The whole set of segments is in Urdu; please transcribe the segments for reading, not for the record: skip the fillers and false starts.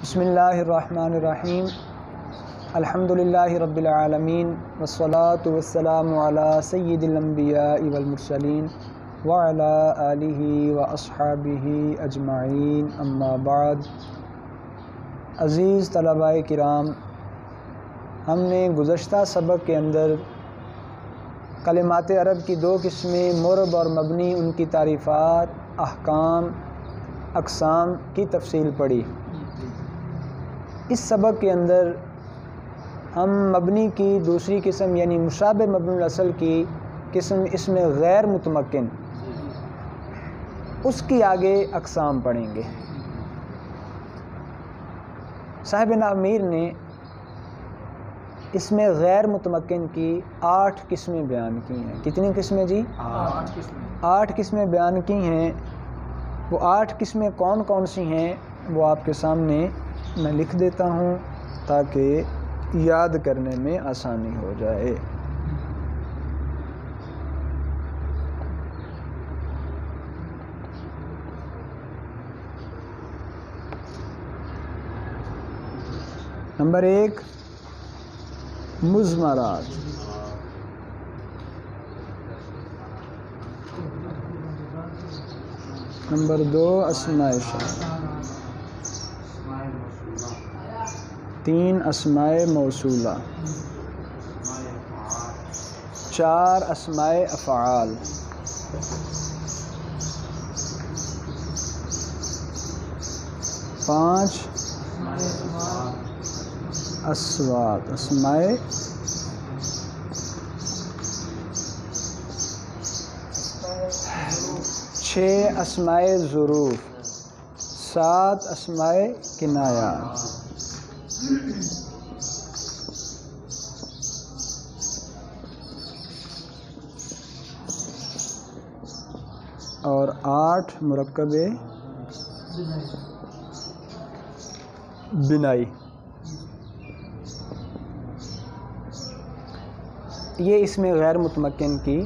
بسم اللہ الرحمن الرحیم الحمدللہ رب العالمین والصلاة والسلام علی سید الانبیاء والمرسلین وعلی آلہ واصحابہ اجمعین اما بعد۔ عزیز طلباء کرام، ہم نے گزشتہ سبق کے اندر کلمات عرب کی دو قسمیں معرب اور مبنی، ان کی تعریفات، احکام، اقسام کی تفصیل پڑھی۔ اس سبق کے اندر ہم مبنی کی دوسری قسم یعنی مشابہ مبنی الاصل کی قسم اسم غیر متمکن، اس کی آگے اقسام پڑھیں گے۔ صاحب نامیر نے اسم غیر متمکن کی 8 قسمیں بیان کی ہیں۔ کتنی قسمیں جی؟ 8 قسمیں بیان کی ہیں۔ وہ 8 قسمیں کون کون سی ہیں وہ آپ کے سامنے میں لکھ دیتا ہوں تاکہ یاد کرنے میں آسانی ہو جائے۔ نمبر 1 مضمرات، نمبر 2 اسماء شرط، 3 اسماء موصولہ، 4 اسماء افعال، 5 اصوات اسماء 6 اسماء ظروف، 7 اسماء کنایات، 8 مرکب بنائی۔ یہ اس میں غیر متمکن کی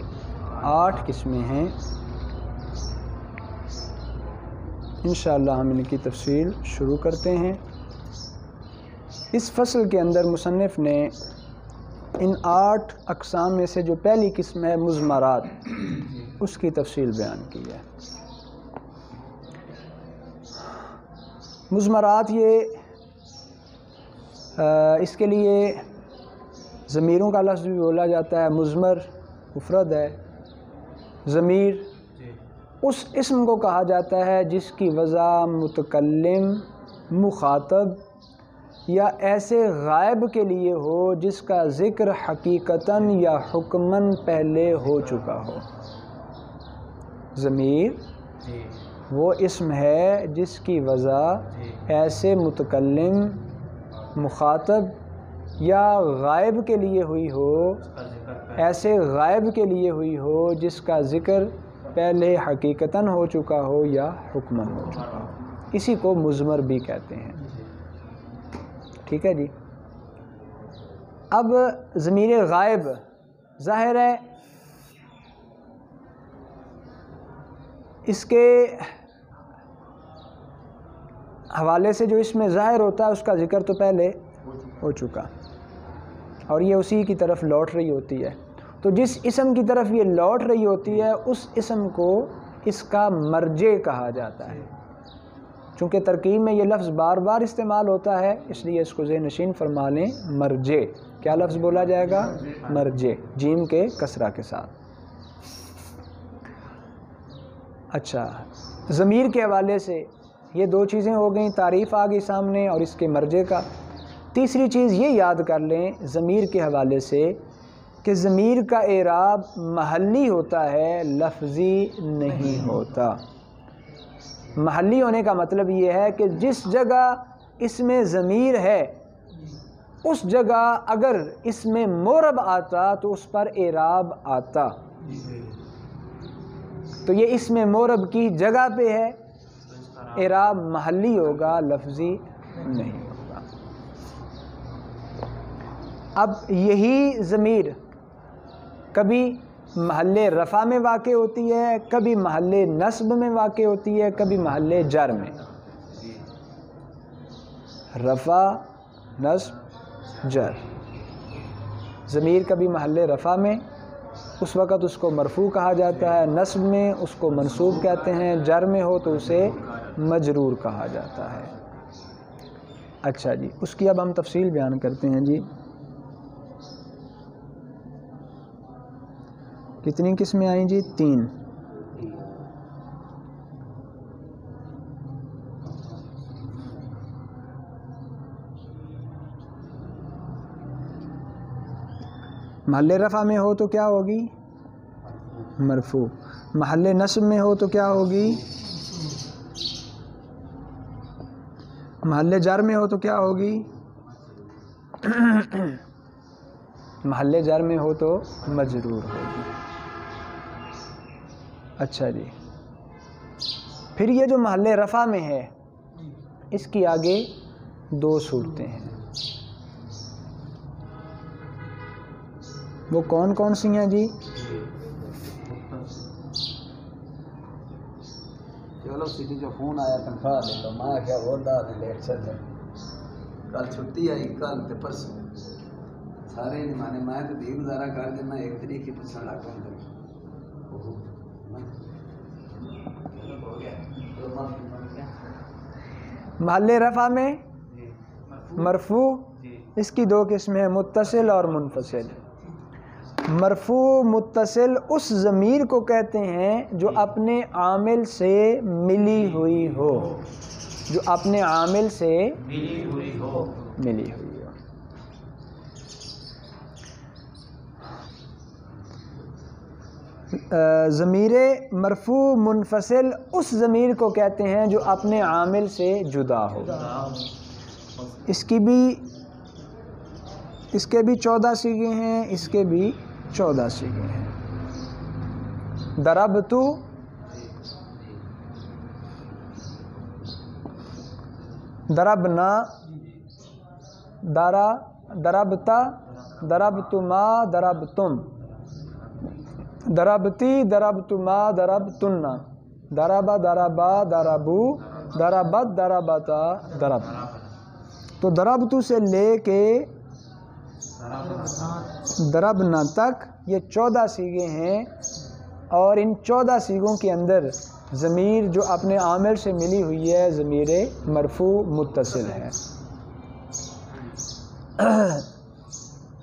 8 قسمیں ہیں۔ انشاءاللہ ہم ان کی تفصیل شروع کرتے ہیں۔ اس فصل کے اندر مصنف نے ان 8 اقسام میں سے جو پہلی قسم ہے مضمرات، اس کی تفصیل بیان کی ہے۔ مضمرات یہ اس کے لیے ضمیروں کا لفظ بھی بولا جاتا ہے۔ مضمر مفرد ہے، ضمیر اس اسم کو کہا جاتا ہے جس کی وضع متکلم، مخاطب یا ایسے غائب کے لیے ہو جس کا ذکر حقیقتاً یا حکماً پہلے ہو چکا ہو۔ ضمیر وہ اسم ہے جس کی وضع ایسے متکلم، مخاطب یا غائب کے لیے ہوئی ہو، ایسے غائب کے لیے ہوئی ہو جس کا ذکر پہلے حقیقتاً ہو چکا ہو یا حکماً ہو چکا ہو۔ اسی کو مضمر بھی کہتے ہیں۔ ٹھیک ہے جی۔ اب ضمیر غائب ظاہر ہے اس کے حوالے سے جو اس میں ظاہر ہوتا ہے اس کا ذکر تو پہلے ہو چکا، اور یہ اسی کی طرف لوٹ رہی ہوتی ہے۔ تو جس اسم کی طرف یہ لوٹ رہی ہوتی ہے اس اسم کو اس کا مرجع کہا جاتا ہے۔ چونکہ ترکیب میں یہ لفظ بار بار استعمال ہوتا ہے اس لیے اس کو ذہن نشین فرما لیں۔ مرجع کیا لفظ بولا جائے گا؟ مرجع، جیم کے کسرہ کے ساتھ۔ اچھا، ضمیر کے حوالے سے یہ 2 چیزیں ہو گئیں، تعریف آ گئی سامنے اور اس کے مرجع کا۔ تیسری چیز یہ یاد کر لیں ضمیر کے حوالے سے کہ ضمیر کا اعراب محلی ہوتا ہے، لفظی نہیں ہوتا۔ محلی ہونے کا مطلب یہ ہے کہ جس جگہ اس میں ضمیر ہے اس جگہ اگر اس میں معرب آتا تو اس پر اعراب آتا۔ تو یہ اس میں معرب کی جگہ پہ ہے، اعراب محلی ہوگا، لفظی نہیں ہوگا۔ اب یہی ضمیر کبھی محل رفع میں واقع ہوتی ہے، کبھی محل نصب میں واقع ہوتی ہے، کبھی محل جر میں۔ رفع نصب جر. ضمیر کبھی محل رفع میں اس وقت اس کو مرفوع کہا جاتا ہے، نصب میں اس کو منصوب کہتے ہیں، جر میں ہو تو اسے مجرور کہا جاتا ہے. اچھا جی، اس کی اب ہم تفصیل بیان کرتے ہیں. جی کتنی قسمیں آئیں جی؟ 3. محل رفع میں ہو تو کیا ہوگی؟ مرفوع. محل نصب میں ہو تو کیا ہوگی؟ محل جر میں ہو تو کیا ہوگی؟ محل جر میں ہو تو مجرور ہوگی. اچھا جی، پھر یہ جو محل رفع میں ہے اس کی آگے 2 صورتیں ہیں. وہ کون کون سی ہیں جی؟ چلو سٹی جو فون آیا تنخواہ لے لو، میں کیا وہ دا دے لیٹ چل جائے. کل چھٹی آئی، کل تے پرسوں سارے مانے میں تو بھی گزارا کر دینا. 1 تاریخ کی پوچھنے لگ پہ محل رفع میں مرفوع، اس کی 2 قسمیں ہیں، متصل اور منفصل. مرفوع متصل اس ضمیر کو کہتے ہیں جو اپنے عامل سے ملی ہوئی ہو، جو اپنے عامل سے ملی ہوئی ہو. ضمیر مرفوع منفصل اس ضمیر کو کہتے ہیں جو اپنے عامل سے جدا ہو. اس کے بھی 14 صیغے ہیں، اس کے بھی 14 صیغے ہیں. ضربت، ضربنا، ضربتا، ضربتما، ضربتم، ضربتی، ضربتما، ضربتن، ضرب، ضربا، ضربو، ضربت، ضربتا، ضرب. تو ضربتو سے لے کے ضربنا تک یہ 14 صیغے ہیں، اور ان 14 صیغوں کے اندر ضمیر جو اپنے عامل سے ملی ہوئی ہے ضمیر مرفوع متصل ہے.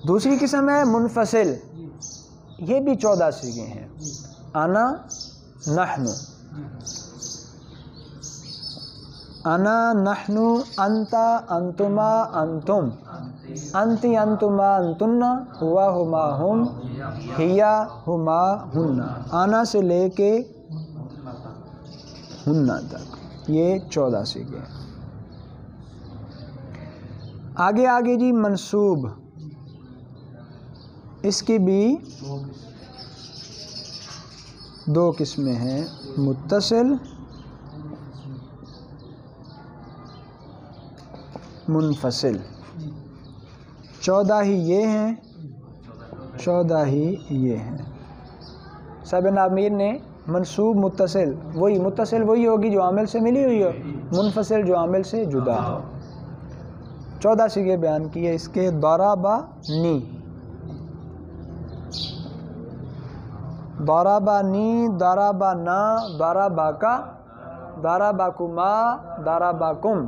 دوسری قسم ہے منفصل، یہ بھی 14 صیغے ہیں. انا، نحن، انا، نحن، انت، انتما، انتم، انتی، انتما، انتن، ہوا، ہما، ہم، ہیا، ہما، ہن. انا سے لے کے ہن تک یہ 14 صیغے ہیں. آگے جی منصوب، اس کی بھی 2 قسمیں ہیں، متصل، منفصل. 14 ہی یہ ہیں، 14 ہی یہ ہیں. صاحب نامیر نے منصوب متصل وہی ہوگی جو عامل سے ملی ہوئی ہو، منفصل جو عامل سے جدا ہو. 14 صیغے بیان کیے اس کے. ضربنی، ضربنی، ضربنا، ضربکا، ضربکما، ضربکم،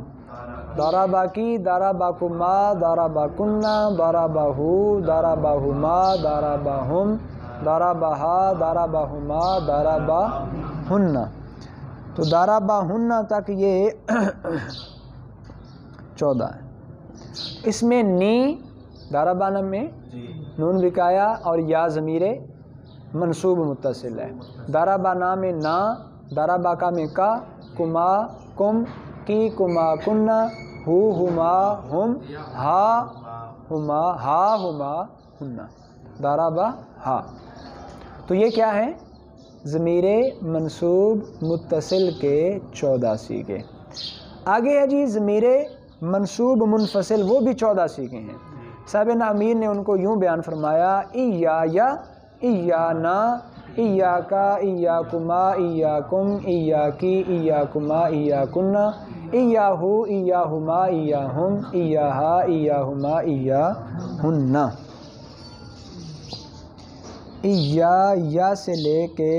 ضربکی، ضربکما، ضربکن، ضربہو، ضربہما، ضربہم، ضربہا، ضربہما، ضربہن. تو ضربہن تک یہ 14 ہے. اس میں نی، ضربانہ میں نون وقایا اور یا ضمیر منصوب متصل ہے. ضربنا میں نا، ضربکا میں کا، کما، کم، کی، کما، کننا، ہو، ہما، ہم، ہا، ہما، ہن، ضربہ ہا. تو یہ کیا ہے؟ ضمیر منصوب متصل کے 14 صیغے. آگے ہے جی ضمیر منصوب منفصل، وہ بھی 14 صیغے ہیں. صاحب نامیر نے ان کو یوں بیان فرمایا: ایایا، ایانا، ایاکا ایاکما ایاکم ایاکی ایاکما ایاکنا ایاہو ایاہما ایاہم ایاہا ایاہما ایاہن. یا سے لے کے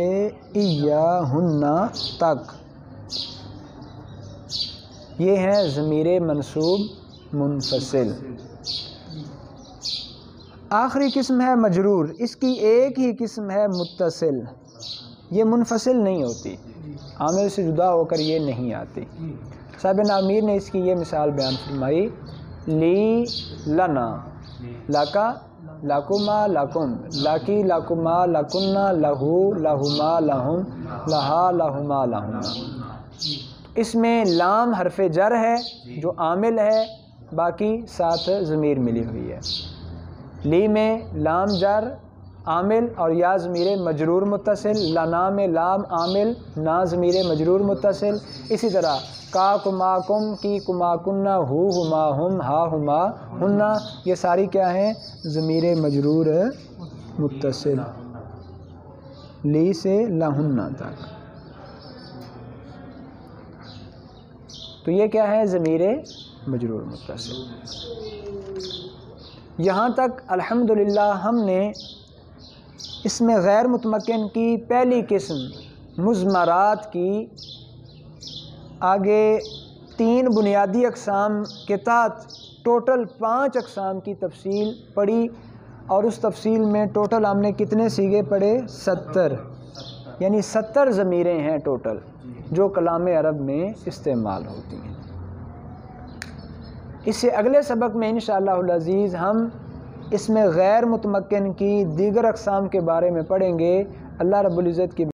ایاہن تک یہ ہے ضمیر منصوب منفصل. آخری قسم ہے مجرور، اس کی ایک ہی قسم ہے متصل، یہ منفصل نہیں ہوتی، عامل سے جدا ہو کر یہ نہیں آتی. صاحب نامیر نے اس کی یہ مثال بیان فرمائی، لی لنا، لاکا لاکما لاکم، لاکی لاکما لاکنا، لہو لہما لہم، لہا لہما لہما. اس میں لام حرف جر ہے جو عامل ہے، باقی ساتھ ضمیر ملی ہوئی ہے. لی میں لام جر عامل اور یا ضمیر مجرور متصل، لنا میں لام عامل نا ضمیر مجرور متصل. اسی طرح کا کما کم، کی کما کننا، ہو ہما ہم، ہا ہما ہننا، یہ ساری کیا ہیں؟ ضمیر مجرور متصل. لی سے لہننا تک تو یہ کیا ہے؟ ضمیر مجرور متصل. یہاں تک الحمدللہ ہم نے اس میں غیر متمکن کی پہلی قسم مضمرات کی آگے 3 بنیادی اقسام کے تحت ٹوٹل 5 اقسام کی تفصیل پڑھی، اور اس تفصیل میں ٹوٹل ہم نے کتنے صیغے پڑھے؟ 70، یعنی 70 ضمیریں ہیں ٹوٹل جو کلام عرب میں استعمال ہوتی ہیں. اس سے اگلے سبق میں انشاءاللہ العزیز ہم اس میں غیر متمکن کی دیگر اقسام کے بارے میں پڑھیں گے. اللہ رب العزت کی